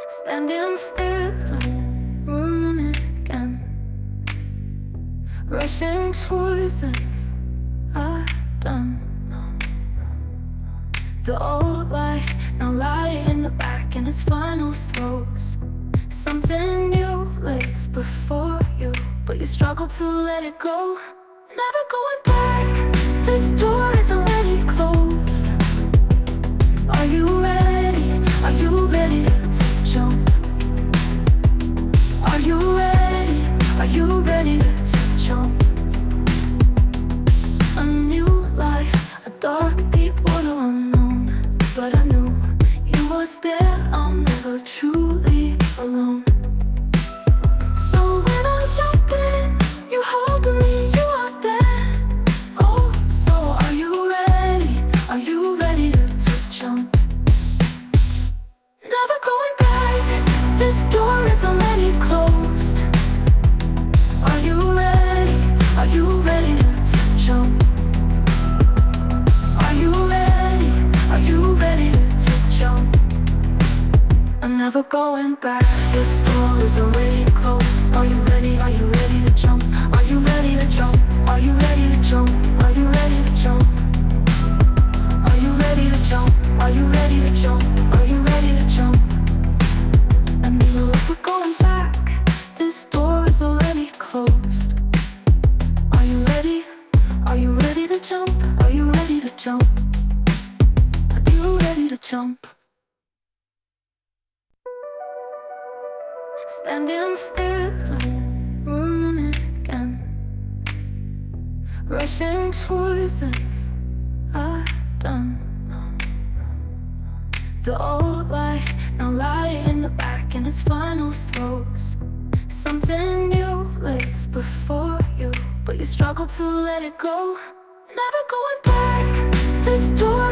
Standing still, ruling it again. Rushing towards us, are done. The old life now lie in the back in its final throes. Something new lays before you, but you struggle to let it go. Never going back, this door is already closed. Are you ready? Are you ready to jump? Are you ready? Are you ready to jump? A new life, a dark, deep water unknown. But I knew you was there, I'm never truly alone. So when I jump in, you hold me, you are there. Oh, so are you ready? Are you ready to jump? Never going back, this door is already closed. Are you ready? Are you ready to jump? Are you ready? Are you ready to jump? I'm never going back, this door is already closed. Are you ready? Are you ready to jump? Are you ready to jump? Are you ready to jump? Are you ready to jump? Are you ready to jump? Are you ready to jump? Are you ready to jump? And never going back, this door is already closed. Are you ready? Are you ready to jump? Are you ready to jump? Are you ready to jump? Standing still, ruling it again. Rushing towards us, are done. The old life now lie in the back in its final throes. Something new lays before you, but you struggle to let it go. Never going back, this door